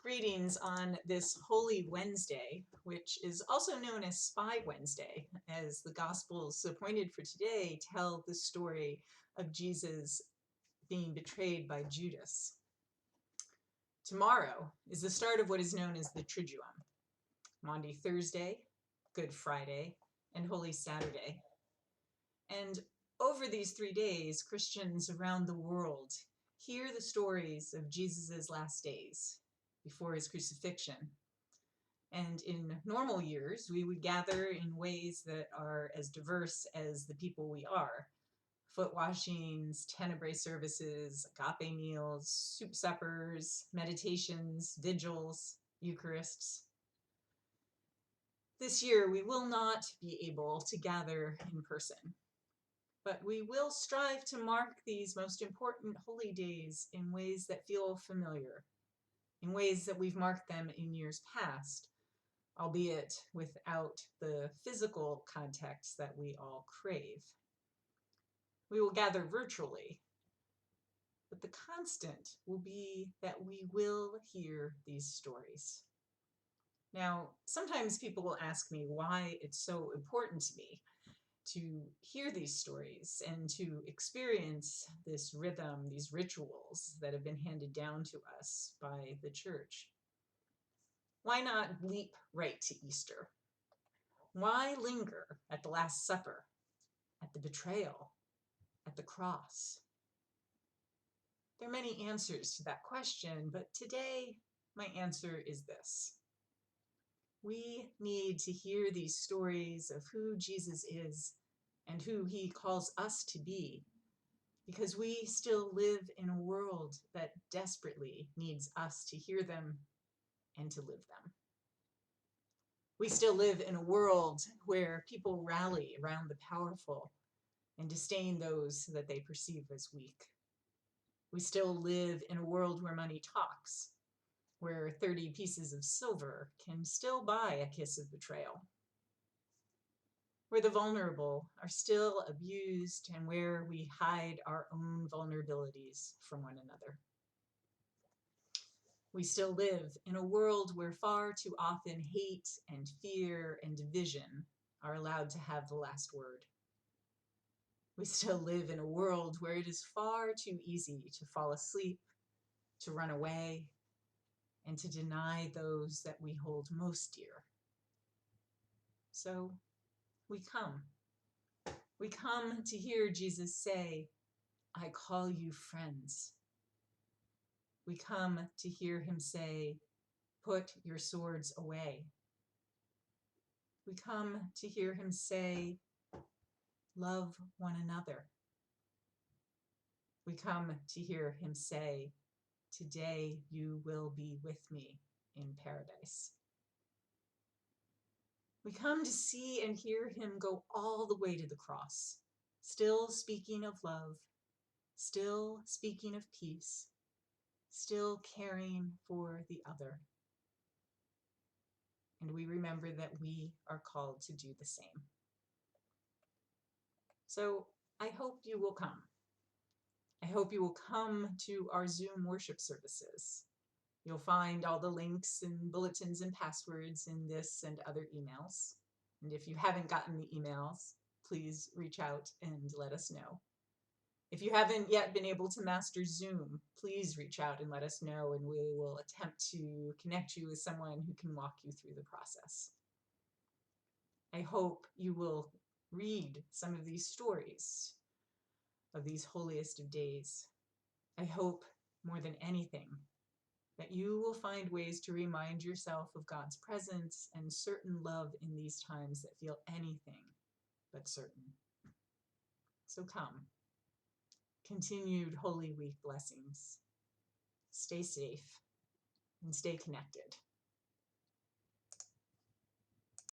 Greetings on this Holy Wednesday, which is also known as Spy Wednesday, as the Gospels appointed for today tell the story of Jesus being betrayed by Judas. Tomorrow is the start of what is known as the Triduum: Maundy Thursday, Good Friday, and Holy Saturday. And over these 3 days, Christians around the world hear the stories of Jesus' last days before his crucifixion. And in normal years, we would gather in ways that are as diverse as the people we are. Foot washings, tenebrae services, agape meals, soup suppers, meditations, vigils, Eucharists. This year, we will not be able to gather in person, but we will strive to mark these most important holy days in ways that feel familiar, in ways that we've marked them in years past, albeit without the physical context that we all crave. We will gather virtually, but the constant will be that we will hear these stories. Now, sometimes people will ask me why it's so important to me to hear these stories and to experience this rhythm, these rituals that have been handed down to us by the church. Why not leap right to Easter? Why linger at the Last Supper, at the betrayal, at the cross? There are many answers to that question, but today my answer is this. We need to hear these stories of who Jesus is and who he calls us to be, because we still live in a world that desperately needs us to hear them and to live them. We still live in a world where people rally around the powerful and disdain those that they perceive as weak. We still live in a world where money talks, where 30 pieces of silver can still buy a kiss of betrayal, where the vulnerable are still abused and where we hide our own vulnerabilities from one another. We still live in a world where far too often hate and fear and division are allowed to have the last word. We still live in a world where it is far too easy to fall asleep, to run away, and to deny those that we hold most dear. So we come. We come to hear Jesus say, "I call you friends." We come to hear him say, "Put your swords away." We come to hear him say, "Love one another." We come to hear him say, "Today you will be with me in paradise." We come to see and hear him go all the way to the cross, still speaking of love, still speaking of peace, still caring for the other. And we remember that we are called to do the same. So I hope you will come. I hope you will come to our Zoom worship services. You'll find all the links and bulletins and passwords in this and other emails. And if you haven't gotten the emails, please reach out and let us know. If you haven't yet been able to master Zoom, please reach out and let us know, and we will attempt to connect you with someone who can walk you through the process. I hope you will read some of these stories of these holiest of days. I hope, more than anything, that you will find ways to remind yourself of God's presence and certain love in these times that feel anything but certain. So come. Continued Holy Week blessings. Stay safe and stay connected.